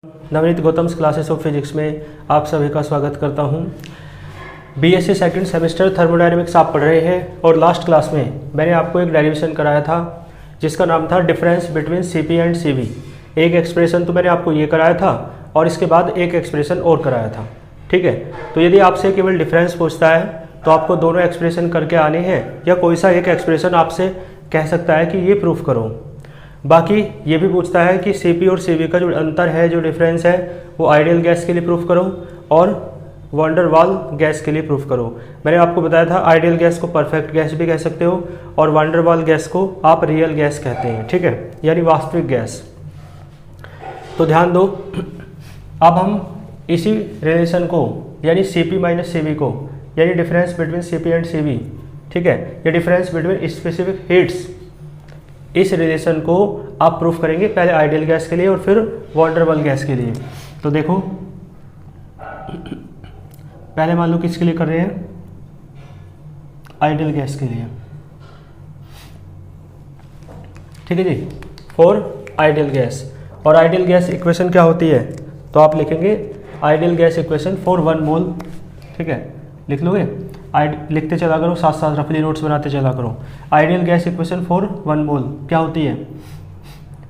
Navneet Gautam's classes of physics में आप सभी का स्वागत करता हूं। बीएससी सेकंड सेमेस्टर थर्मोडायनेमिक्स आप पढ़ रहे हैं और लास्ट क्लास में मैंने आपको एक डेरिवेशन कराया था जिसका नाम था difference between CP and CV. एक एक्सप्रेशन तो मैंने आपको ये कराया था और इसके बाद एक एक्सप्रेशन और कराया था, ठीक है। तो यदि आपसे केवल डिफरेंस पूछता है तो आपको दोनों एक्सप्रेशन करके आने हैं या कोई सा एक एक्सप्रेशन आपसे कह सकता है कि ये प्रूफ करो। बाकी ये भी पूछता है कि सीपी और सीवी का जो अंतर है, जो डिफरेंस है, वो आइडियल गैस के लिए प्रूफ करो और वंडर वाल गैस के लिए प्रूफ करो। मैंने आपको बताया था आइडियल गैस को परफेक्ट गैस भी कह सकते हो और वंडर वाल गैस को आप रियल गैस कहते हैं, ठीक है, यानी वास्तविक गैस। तो ध्यान दो, अब हम इसी रिलेशन को यानी सीपी माइनस सीवी को यानी difference between CP and CV, ठीक है, या डिफरेंस बिटवीन स्पेसिफिक हीट्स, इस रिलेशन को आप प्रूफ करेंगे पहले आइडियल गैस के लिए और फिर वंडर वाल गैस के लिए। तो देखो, पहले मान लो किसके लिए कर रहे हैं, आइडियल गैस के लिए, ठीक है जी, फॉर आइडियल गैस। और आइडियल गैस इक्वेशन क्या होती है, तो आप लिखेंगे आइडियल गैस इक्वेशन फॉर 1 मोल, ठीक है, लिख लोगे, लिखते चला करो, साथ साथ रफली नोट्स बनाते चला करो। आइडियल गैस इक्वेशन फॉर 1 मोल क्या होती है,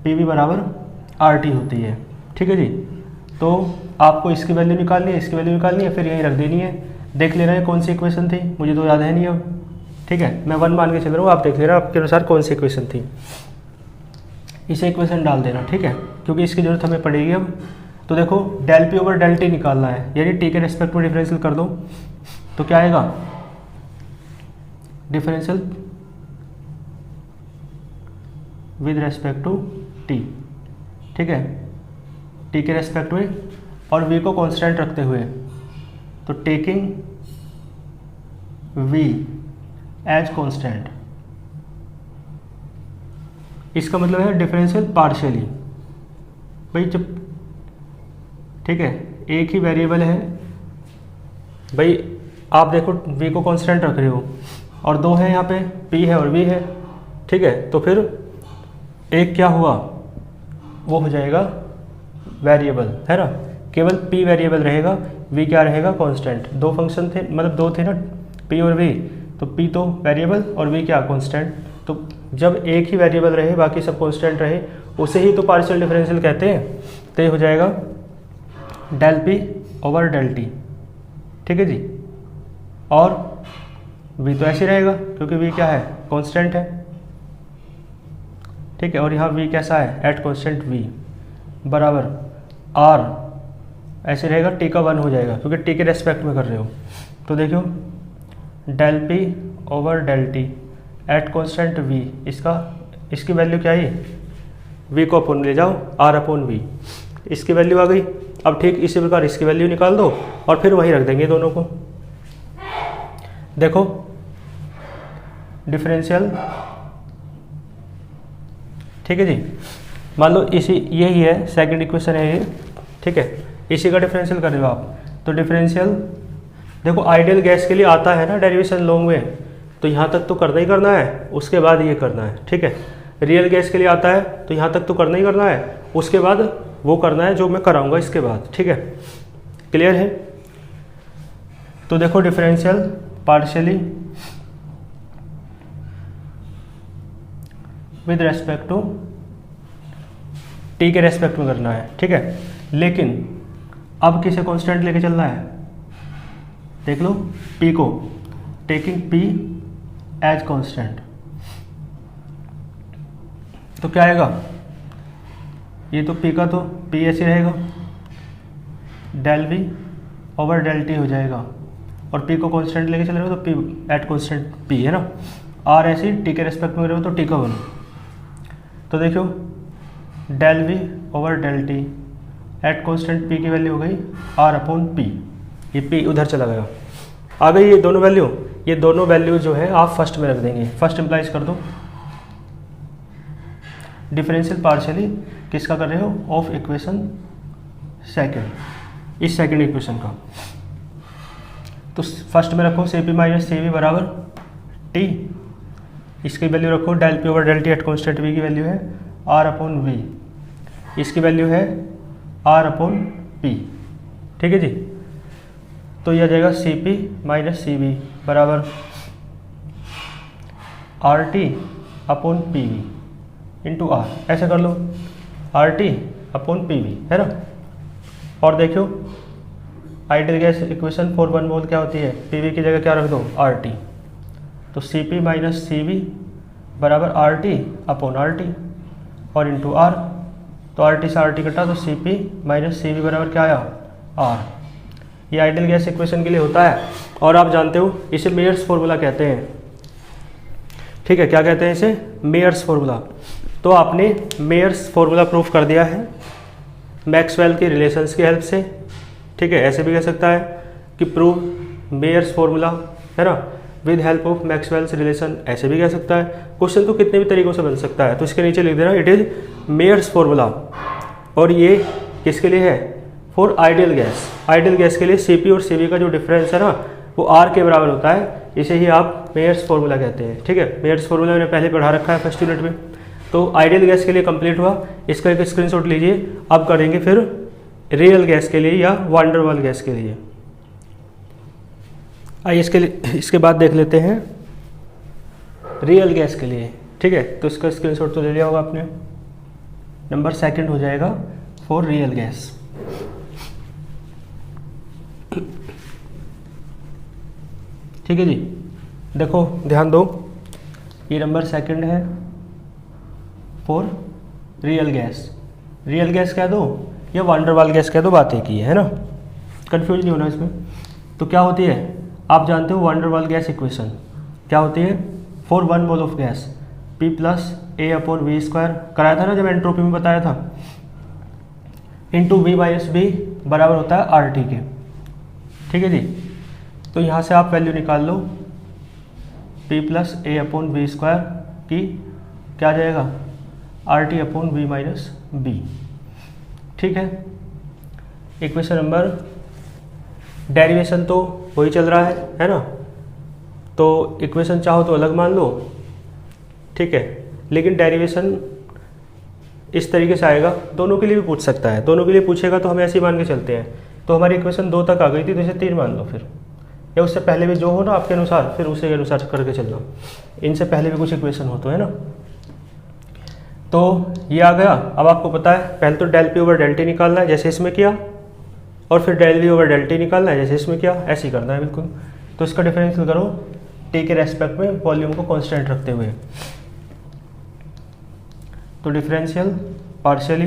पीवी बराबर आरटी होती है, ठीक है जी। तो आपको इसकी वैल्यू निकालनी है, इसकी वैल्यू निकालनी है, फिर यहीं रख देनी है। देख ले रहे हैं कौन सी इक्वेशन थी, मुझे तो याद है नहीं अब, ठीक है, मैं 1 मान के चल रहा हूँ, आप देख ले रहे हैं आपके अनुसार कौन सी इक्वेशन थी, इसे इक्वेशन डाल देना, ठीक है, क्योंकि इसकी जरूरत हमें पड़ेगी अब। तो देखो, del P over del T निकालना है, यानी टी के रेस्पेक्ट में डिफरेंशियल कर दो, तो क्या आएगा, differential with respect to T, ठीक है, टी के रेस्पेक्ट में और वी को कांस्टेंट रखते हुए, तो टेकिंग वी एज कांस्टेंट, इसका मतलब है डिफरेंशियल पार्शियली। भाई जब, ठीक है, एक ही वेरिएबल है, भाई आप देखो v को कांस्टेंट रख रहे हो और दो है यहाँ पे, p है और v है, ठीक है, तो फिर एक क्या हुआ, वो हो जाएगा वेरिएबल, है ना, केवल p वेरिएबल रहेगा, v क्या रहेगा, कांस्टेंट। दो फंक्शन थे, मतलब दो थे ना, p और v, तो p तो वेरिएबल और v क्या, कांस्टेंट। तो जब एक ही वेरिएबल रहे बाकी सब कांस्टेंट रहे, उसे ही तो पार्शियल डिफरेंशियल कहते हैं। तो ये हो जाएगा del P over del T, ठीक है जी, और v तो ऐसे रहेगा क्योंकि v क्या है, कांस्टेंट है, ठीक है, और यहाँ v कैसा है, एट कांस्टेंट v बराबर r, ऐसे रहेगा, t का 1 हो जाएगा क्योंकि t के रेस्पेक्ट में कर रहे हो। तो देखो del p over del T at constant v, इसकी वैल्यू क्या है, v को अपोन ले जाओ, r अपॉन v, इसकी वैल्यू आ गई। अब ठीक इसी प्रकार इसकी वैल्यू निकाल दो और फिर वहीं रख देंगे दोनों को। देखो डिफरेंशियल, ठीक है जी, मान लो इसी यही है, सेकंड इक्वेशन है ये, ठीक है, इसी का डिफरेंशियल कर रहे हो आप। तो डिफरेंशियल देखो आइडियल गैस के लिए आता है ना डेरिवेशन लॉन्ग में, तो यहाँ तक तो करना ही करना है, उसके बाद ये करना है, ठीक है। रियल गैस के लिए आता है तो यहाँ तक तो करना ही करना है, उसके बाद वो करना है जो मैं कराऊंगा इसके बाद, ठीक है, क्लियर है। तो देखो differential partially with respect to T के रेस्पेक्ट में करना है, ठीक है, लेकिन अब किसे कांस्टेंट लेके चलना है, देख लो, p को, टेकिंग p एज कांस्टेंट, तो क्या आएगा, ये तो p का तो p ऐसे रहेगा, del v over del t हो जाएगा, और p को कांस्टेंट लेके चल रहे हो तो p एट कांस्टेंट p है ना, r ऐसे t के रेस्पेक्ट में रहे हो तो t का 1। तो देखो del v over del t at constant p की वैल्यू हो गई r अपॉन p, ये p उधर चला गया, आ गई ये दोनों वैल्यू। ये दोनों वैल्यू जो है आप फर्स्ट में रख देंगे, फर्स्ट इंप्लाइज कर दो, डिफरेंशियल पार्शियली किसका कर रहे हो, ऑफ इक्वेशन सेकंड, इस सेकंड इक्वेशन का। तो फर्स्ट में रखो C P minus C V बराबर टी, इसकी वैल्यू रखो del P over del T at constant V की वैल्यू है r अपॉन वी, इसकी वैल्यू है आर अपॉन पी। ठीक है जी, तो यह आ जाएगा C P minus C B बराबर R T upon P V into R. ऐसे कर लो, R T upon P we, है ना। और देखो आइडियल गैस इक्वेशन फॉर 1 मोल क्या होती है, पी वी की जगह क्या रख दो, आर टी। तो C P minus C V बराबर R T upon R T और इंटू आर। तो आर टी से आर टी कटा तो C P minus C V बराबर क्या आया, आर। ये आइडियल गैस इक्वेशन के लिए होता है और आप जानते हो इसे मेयर्स फॉर्मूला कहते हैं। ठीक है, क्या कहते हैं इसे, मेयर्स फॉर्मूला। तो आपने मेयर्स फॉर्मूला प्रूफ कर दिया है मैक्सवेल के रिलेशंस की हेल्प से। ठीक है, ऐसे भी कह सकता है कि प्रूव मेयर्स फॉर्मूला, है ना, with help of Maxwell's relation, ऐसे भी कह सकता है। क्वेश्चन तो कितने भी तरीकों से बन सकता है। तो इसके नीचे लिख देना इट इज मेयर्स फॉर्मूला। और ये किसके लिए है, for ideal gas. Ideal gas के लिए सीपी और सीवी का जो डिफरेंस है ना वो आर के बराबर होता है, इसे ही आप मेयर्स फॉर्मूला कहते हैं। ठीक है, मेयर्स फॉर्मूला मैंने पहले पढ़ा रखा है फर्स्ट यूनिट में। तो आइडियल गैस के लिए कंप्लीट हुआ, इसका एक स्क्रीनशॉट लीजिए। अब करेंगे फिर रियल गैस के लिए या वांडर वाल गैस के लिए। आइए इसके बाद देख लेते हैं रियल गैस के लिए। ठीक है, तो इसका स्क्रीनशॉट तो ले लिया होगा आपने। नंबर सेकंड हो जाएगा फॉर रियल गैस। ठीक है जी, देखो ध्यान दो, ये नंबर सेकंड है for real gas. Real gas कह दो या वांडरवाल गैस कह दो, बात एक ही है ना, कंफ्यूज नहीं होना इसमें। तो क्या होती है, आप जानते हो वांडरवाल गैस इक्वेशन क्या होती है, for 1 mole of gas P plus A upon V square कराया था ना जब एंट्रोपी में बताया था, इंटू वी माइनस बी बराबर होता है आर टी के। ठीक है जी, तो यहाँ से आप वैल्यू निकाल लो P plus A upon V square की क्या जाएगा, R T upon V minus B. ठीक है, इक्वेशन नंबर, डेरिवेशन तो वही चल रहा है ना, तो इक्वेशन चाहो तो अलग मान लो। ठीक है, लेकिन डेरिवेशन इस तरीके से आएगा, दोनों के लिए भी पूछ सकता है। दोनों के लिए पूछेगा तो हम ऐसे ही मान के चलते हैं। तो हमारी इक्वेशन 2 तक आ गई थी, तो इसे 3 मान लो फिर, या उससे पहले भी जो हो ना आपके अनुसार, फिर उसे अनुसार करके चलना। इनसे पहले भी कुछ इक्वेशन हो तो, है ना। तो ये आ गया। अब आपको पता है पहले तो del P over del T निकालना है जैसे इसमें किया, और फिर del V over del T निकालना है जैसे इसमें किया, ऐसे ही करना है बिल्कुल। तो इसका डिफरेंशियल करो टी के रेस्पेक्ट में वॉल्यूम को कांस्टेंट रखते हुए। तो डिफरेंशियल पार्शियली,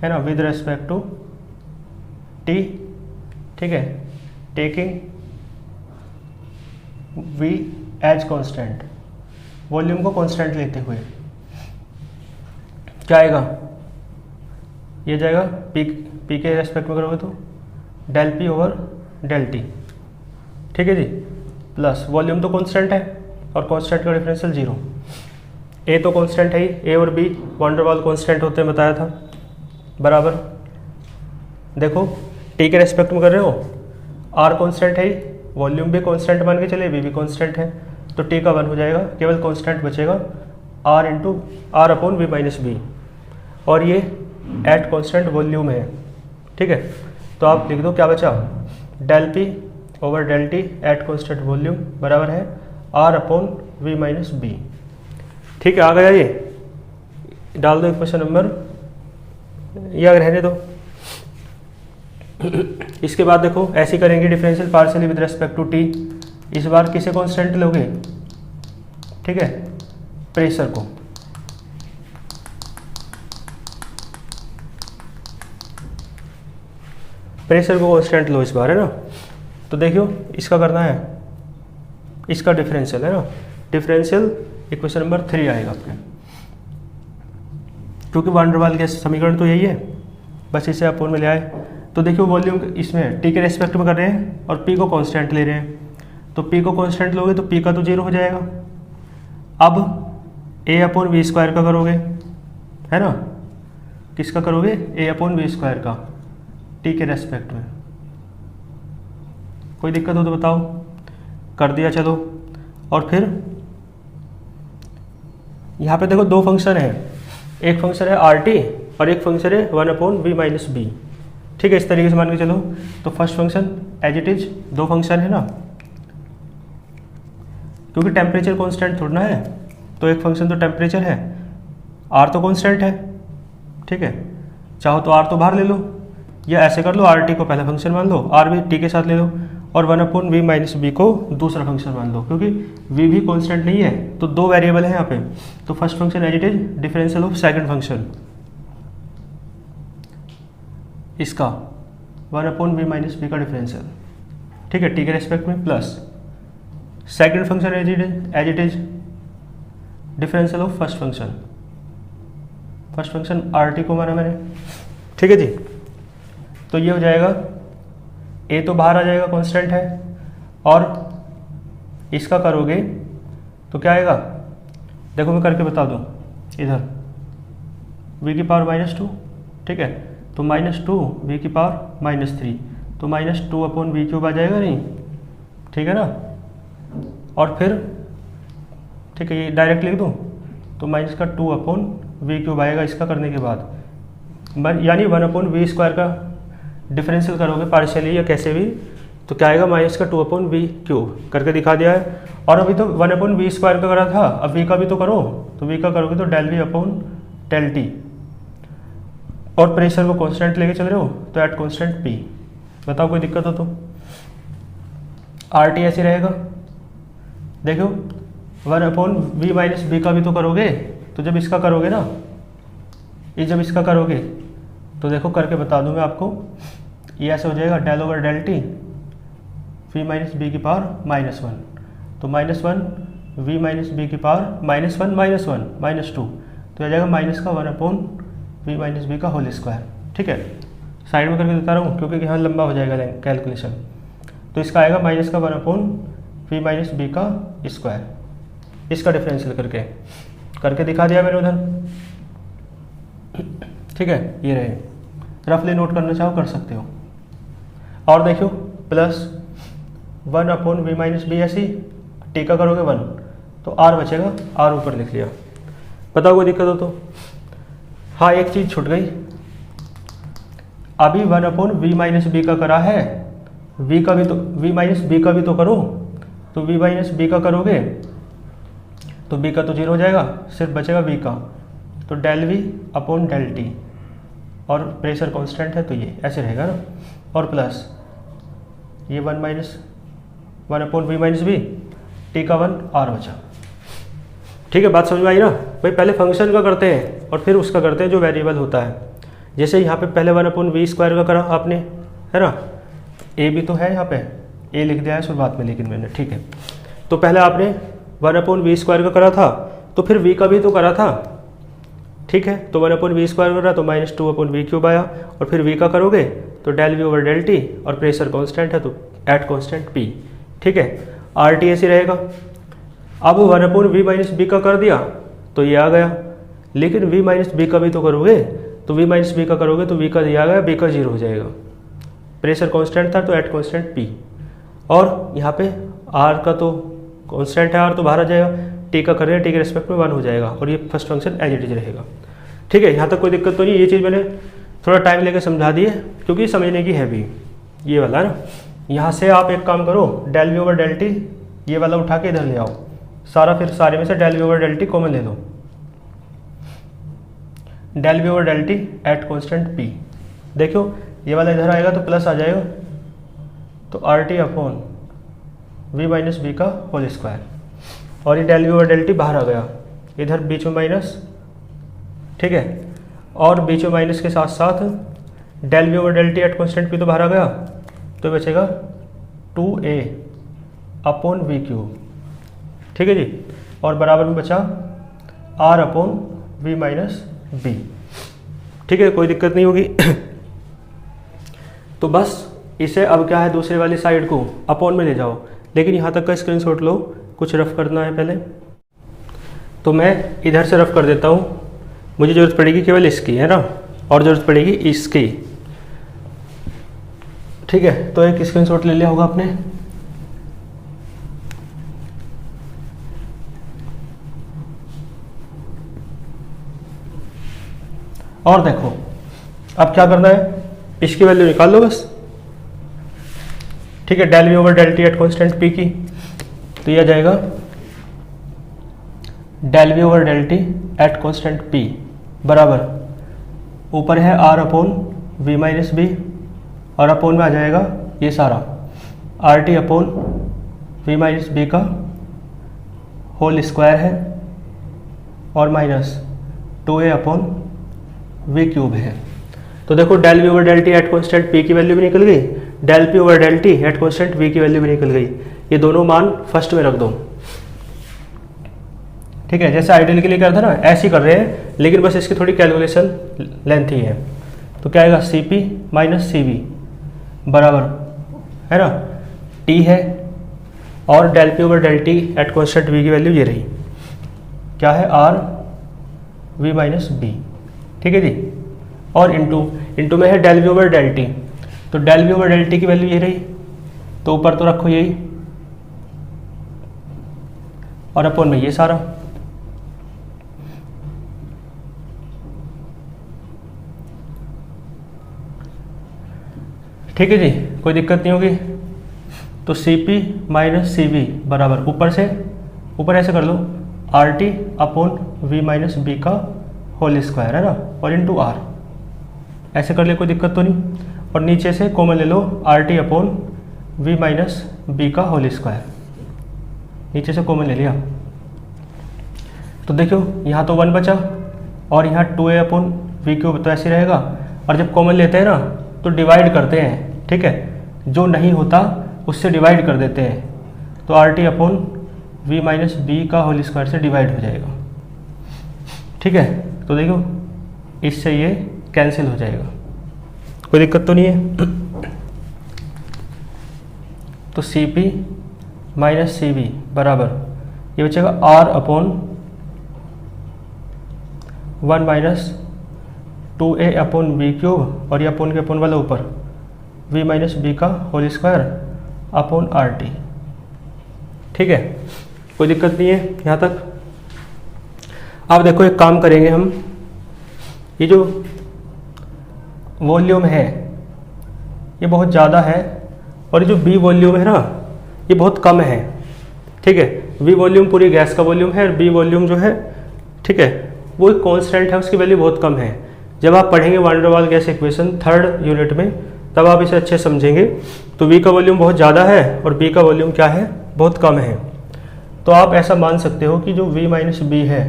है ना, विद रेस्पेक्ट टू टी। ठीक है, taking V as constant, volume को कांस्टेंट लेते हुए क्या आएगा, ये जाएगा पी के रेस्पेक्ट में करोगे तो del P over del T. ठीक है जी, प्लस वॉल्यूम तो कांस्टेंट है और कांस्टेंट का डिफरेंशियल 0। ए तो कांस्टेंट है ही, ए और बी वांडरवाल कांस्टेंट होते हैं बताया था, बराबर। देखो टी के रेस्पेक्ट में कर रहे हो, आर कांस्टेंट है ही, वॉल्यूम भी कांस्टेंट मान के चले, बी भी कांस्टेंट है, तो टी का 1 हो जाएगा, केवल कांस्टेंट बचेगा R into R upon V minus B, और ये एट कांस्टेंट वॉल्यूम है। ठीक है, तो आप लिख दो क्या बचा, del P over del T at constant volume बराबर है R upon V minus B. ठीक है, आ गया ये, डाल दो इक्वेशन नंबर, ये रहने दो। इसके बाद देखो ऐसे करेंगे differential partially with respect to T. इस बार किसे कांस्टेंट लोगे, ठीक है, प्रेशर को। प्रेशर को कांस्टेंट लो इस बार, है ना। तो देखियो इसका करना है, इसका डिफरेंशियल, है ना, डिफरेंशियल इक्वेशन नंबर 3 आएगा आपके, क्योंकि वांडरवाल के समीकरण तो यही है, बस इसे अपोन में ले आए। तो देखियो वॉल्यूम इसमें टी के रेस्पेक्ट में कर रहे हैं और पी को कांस्टेंट ले रहे हैं, तो पी को कांस्टेंट लोगे तो पी का तो 0 हो जाएगा। अब ए अपॉन वी स्क्वायर का करोगे, है ना, किसका करोगे, ए अपॉन वी स्क्वायर का टी के रेस्पेक्ट में। कोई दिक्कत हो तो बताओ, कर दिया चलो। और फिर यहाँ पे देखो 2 फंक्शन है, एक फंक्शन है आर टी और एक फंक्शन है 1/v-b। ठीक है, इस तरीके से मान के चलो। तो first function as it is, दो फंक्शन है ना, क्योंकि टेम्परेचर कांस्टेंट थोड़ा है, तो एक फंक्शन तो टेम्परेचर है, आर तो कांस्टेंट है। ठीक है, चाहो तो आर तो बाहर ले लो, या ऐसे कर लो, आर टी को पहला फंक्शन मान लो, आर भी टी के साथ ले लो, और 1/v-b को दूसरा फंक्शन मान लो, क्योंकि v भी कांस्टेंट नहीं है, तो दो वेरिएबल है यहाँ पे। तो first function as it is differential of second function, इसका 1/v-b का डिफरेंशियल। ठीक है, टी के रेस्पेक्ट में, plus second function as it is differential of first function. First function R T को माना मैंने। ठीक है जी, तो ये हो जाएगा, ए तो बाहर आ जाएगा, कांस्टेंट है, और इसका करोगे तो क्या आएगा, देखो मैं करके बता दूं, इधर v की पावर -2। ठीक है, तो -2 v की पावर -3, तो -2/v³ आ जाएगा नहीं, ठीक है ना। और फिर ठीक है, ये डायरेक्ट लिख दूं, तो -2/v³ आएगा इसका करने के बाद, यानी 1/v² का डिफरेंशियल करोगे पार्शियली या कैसे भी, तो क्या आएगा, -2/v³ करके दिखा दिया है। और अभी तो 1/v² का करा था, अब v का भी तो करो, तो v का करोगे तो ΔV/ΔT, और प्रेशर को कांस्टेंट लेके चल रहे हो, तो एट कांस्टेंट P। बताओ कोई दिक्कत हो तो। RT ऐसे रहेगा, देखो 1/v-b का भी तो करोगे, तो जब इसका करोगे ना, ये जब इसका करोगे तो देखो करके बता दूं मैं आपको, ये ऐसे हो जाएगा ΔT v-b की पावर -1, तो -1 v-b की पावर -1 -2, तो आ जाएगा माइनस का 1/v-b का होल स्क्वायर। ठीक है, साइड में करके देता रहा हूँ क्योंकि यहाँ लंबा हो जाएगा कैलकुलेशन। तो इसका आएगा माइनस का 1/v-b का स्क्वायर, इसका डिफरेंशियल करके दिखा दिया मैंने उधर। ठीक है, ये रहे, रफली नोट करना चाहो कर सकते हो। और देखो प्लस 1/v-b ऐसी, टी का करोगे 1, तो r बचेगा, r ऊपर लिख लिया। बताओ कोई दिक्कत हो तो। हाँ, एक चीज़ छूट गई, अभी 1/v-b का करा है, v का भी तो v-b का भी तो करो, तो v-b का करोगे तो b का तो 0 हो जाएगा, सिर्फ बचेगा v का, तो ΔV/ΔT, और प्रेशर कांस्टेंट है तो ये ऐसे रहेगा ना, और प्लस ये 1/v-b, टी का 1, r बचा। ठीक है, बात समझ में आई ना भाई। पहले फंक्शन का करते हैं और फिर उसका करते हैं जो वेरिएबल होता है। जैसे यहाँ पे पहले 1/v² का करा आपने, है ना, a भी तो है यहाँ पे, a लिख दिया है शुरुआत में लेकिन मैंने। ठीक है, तो पहले आपने 1/v² का करा था, तो फिर v का भी तो करा था। ठीक है, तो 1/v² करा तो -2/v³ आया, और फिर v का करोगे तो ΔV/ΔT, और प्रेशर कांस्टेंट है तो एट कांस्टेंट P। ठीक है, RT ऐसे रहेगा। अब 1/v-b का कर दिया तो ये आ गया, लेकिन v-b का भी तो करोगे, तो v-b का करोगे तो v का ये आ गया, b का 0 हो जाएगा, प्रेशर कांस्टेंट था तो एट कांस्टेंट P, और यहाँ पे r का तो कांस्टेंट है, r तो बाहर आ जाएगा, t का करें t के रेस्पेक्ट में 1 हो जाएगा, और ये first function as it is रहेगा। ठीक है, यहाँ तक कोई दिक्कत तो नहीं। ये चीज़ मैंने थोड़ा टाइम लेकर समझा दी है क्योंकि समझने की है भी, ये वाला ना। यहाँ से आप एक काम करो, ΔV/ΔT ये वाला उठा के इधर ले आओ सारा, फिर सारे में से ΔV/ΔT कॉमन ले लो, ΔV/ΔT एट कांस्टेंट P। देखो ये वाला इधर आएगा तो प्लस आ जाएगा, तो RT/v-b का होल स्क्वायर, और ये ΔV/ΔT बाहर आ गया, इधर बीच में माइनस। ठीक है, और बीच में माइनस के साथ साथ ΔV/ΔT एट कांस्टेंट P तो बाहर आ गया, तो बचेगा 2a/v³। ठीक है जी, और बराबर में बचा r/v-b। ठीक है, कोई दिक्कत नहीं होगी। तो बस इसे अब क्या है, दूसरे वाली साइड को अपॉन में ले जाओ, लेकिन यहाँ तक का स्क्रीनशॉट लो, कुछ रफ करना है पहले। तो मैं इधर से रफ कर देता हूँ, मुझे ज़रूरत पड़ेगी केवल इसकी, है ना, और ज़रूरत पड़ेगी इसकी। ठीक है, तो एक स्क्रीनशॉट ले लिया होगा आपने। और देखो अब क्या करना है, इसकी वैल्यू निकाल लो बस, ठीक है, del V over del T at constant P की, तो यह आ जाएगा del V over del T at constant P बराबर, ऊपर है R upon V minus B और अपोन में आ जाएगा ये सारा R T upon V minus B का होल स्क्वायर है और minus 2a upon V cube है। तो देखो del V over del T at constant P की वैल्यू भी निकल गई, del P over del T at constant V की वैल्यू भी निकल गई। ये दोनों मान फर्स्ट में रख दो, ठीक है, जैसे आइडियल के लिए करते ना ऐसे ही कर रहे हैं, लेकिन बस इसकी थोड़ी कैलकुलेशन लेंथ ही है। तो क्या आएगा C P minus C V बराबर है ना टी है और del P over del T at constant V की वैल्यू ये रही, क्या है आर वी माइनस बी, ठीक है जी, और इंटू में है del V over del T, तो del V over del T की वैल्यू ये रही, तो ऊपर तो रखो यही और अपॉन में ये सारा, ठीक है जी, कोई दिक्कत नहीं होगी। तो C P minus C V बराबर ऊपर ऐसे कर लो R T upon V minus B का होल स्क्वायर है ना और इंटू आर, ऐसे कर ले कोई दिक्कत तो नहीं, और नीचे से कॉमन ले लो R T upon V minus B का होल स्क्वायर, नीचे से कॉमन ले लिया। तो देखो यहाँ तो 1 बचा और यहाँ 2a अपॉन वी क्यूब तो ऐसे रहेगा, और जब कॉमन लेते हैं ना तो डिवाइड करते हैं, ठीक है, जो नहीं होता उससे डिवाइड कर देते हैं, तो R T upon V minus B का होल स्क्वायर से डिवाइड हो जाएगा, ठीक है। तो देखो इससे ये कैंसिल हो जाएगा, कोई दिक्कत तो नहीं है। तो C P minus C V बराबर ये बचेगा R upon 1 minus 2a upon B cube और ये अपॉन के अपॉन वाला ऊपर v माइनस बी का whole square upon R T, ठीक है, कोई दिक्कत नहीं है यहाँ तक। अब देखो एक काम करेंगे हम, ये जो वॉल्यूम है ये बहुत ज़्यादा है और ये जो b वॉल्यूम है ना ये बहुत कम है, ठीक है। v वॉल्यूम पूरी गैस का वॉल्यूम है और b वॉल्यूम जो है, ठीक है, वो एक कांस्टेंट है, उसकी वैल्यू बहुत कम है। जब आप पढ़ेंगे van der Waals gas equation 3rd unit में तब आप इसे अच्छे समझेंगे। तो v का वॉल्यूम बहुत ज़्यादा है और b का वॉल्यूम क्या है, बहुत कम है। तो आप ऐसा मान सकते हो कि जो v माइनस बी है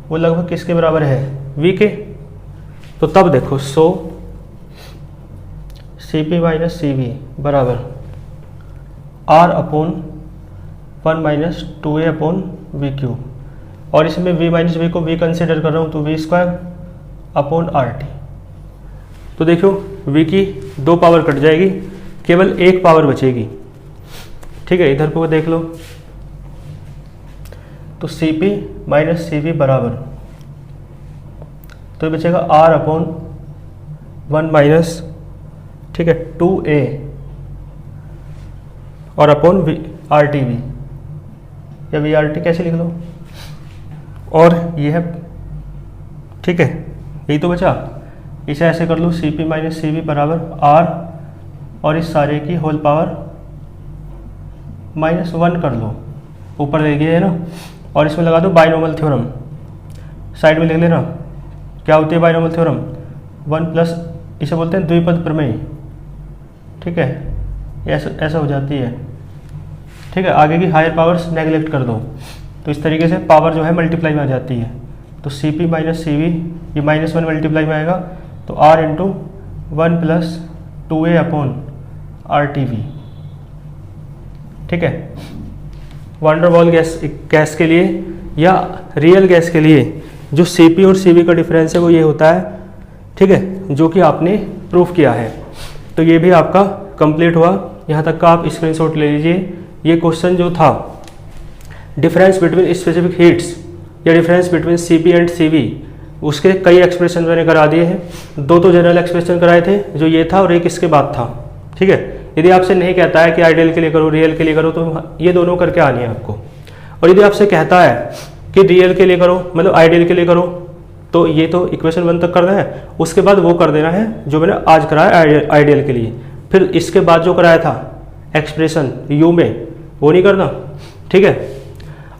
वो लगभग किसके बराबर है, v के। तो तब देखो so C P minus C V बराबर r upon 1 minus 2a upon V cube, और इसमें v माइनस बी को v कंसिडर कर रहा हूँ तो v square upon R T. तो देखो v की 2 पावर कट जाएगी, केवल 1 पावर बचेगी, ठीक है, इधर को देख लो। तो C P minus C V बराबर तो ये बचेगा r अपॉन 1 माइनस, ठीक है, 2a और upon V R T V या वी आर टी कैसे लिख लो, और ये है, ठीक है, यही तो बचा। इसे ऐसे कर लो C P minus C V बराबर r और इस सारे की होल पावर -1 कर लो, ऊपर ले गया है ना, और इसमें लगा दो बाइनोमियल थ्योरम, साइड में लिख लेना क्या होती है बाइनोमियल थ्योरम, 1 प्लस इसे बोलते हैं द्विपद प्रमेय, ठीक है, ऐसा हो जाती है, ठीक है। आगे की हायर पावर्स नेगलेक्ट कर दो, तो इस तरीके से पावर जो है मल्टीप्लाई में आ जाती है। तो C P minus C V ये -1 मल्टीप्लाई में आएगा, तो r इंटू 1 plus 2a upon R T V, ठीक है। वान डेर वाल गैस के लिए या रियल गैस के लिए जो सी पी और सी वी का डिफरेंस है वो ये होता है, ठीक है, जो कि आपने प्रूफ किया है। तो ये भी आपका कंप्लीट हुआ, यहाँ तक का आप स्क्रीनशॉट ले लीजिए। ये क्वेश्चन जो था डिफरेंस बिटवीन स्पेसिफिक हीट्स या difference between C P and C V, उसके कई एक्सप्रेशन मैंने करा दिए हैं। 2 तो जनरल एक्सप्रेशन कराए थे, जो ये था और एक इसके बाद था, ठीक है। यदि आपसे नहीं कहता है कि आइडियल के लिए करो रियल के लिए करो तो ये दोनों करके आनी है आपको, और यदि आपसे कहता है कि रियल के लिए करो मतलब आइडियल के लिए करो तो ये तो इक्वेशन 1 तक करना है, उसके बाद वो कर देना है जो मैंने आज कराया आइडियल के लिए। फिर इसके बाद जो कराया था एक्सप्रेशन यू में, वो नहीं करना, ठीक है।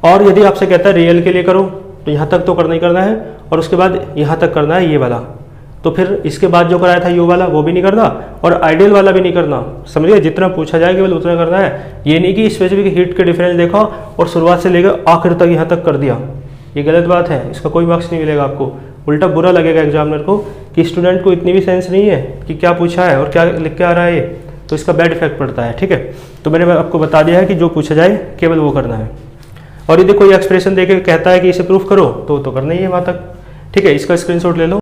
और यदि आपसे कहता है रियल के लिए करो, तो यहाँ तक तो करना ही करना है, और उसके बाद यहाँ तक करना है ये वाला। तो फिर इसके बाद जो कराया था यू वाला वो भी नहीं करना, और आइडियल वाला भी नहीं करना। समझिए, जितना पूछा जाए केवल उतना करना है। ये नहीं कि स्पेसिफिक हीट के डिफरेंस देखा और शुरुआत से लेकर आखिर तक यहाँ तक कर दिया, ये गलत बात है। इसका कोई मार्क्स नहीं मिलेगा आपको, उल्टा बुरा लगेगा एग्जामिनर को कि स्टूडेंट को इतनी भी सेंस नहीं है कि क्या पूछा है और क्या लिख के आ रहा है ये, तो इसका बैड इफेक्ट पड़ता है, ठीक है। तो मैंने आपको बता दिया है कि जो पूछा जाए केवल वो करना है। और यदि कोई एक्सप्रेशन देके कहता है कि इसे प्रूफ करो, तो करना ही है वहाँ तक, ठीक है। इसका स्क्रीनशॉट ले लो।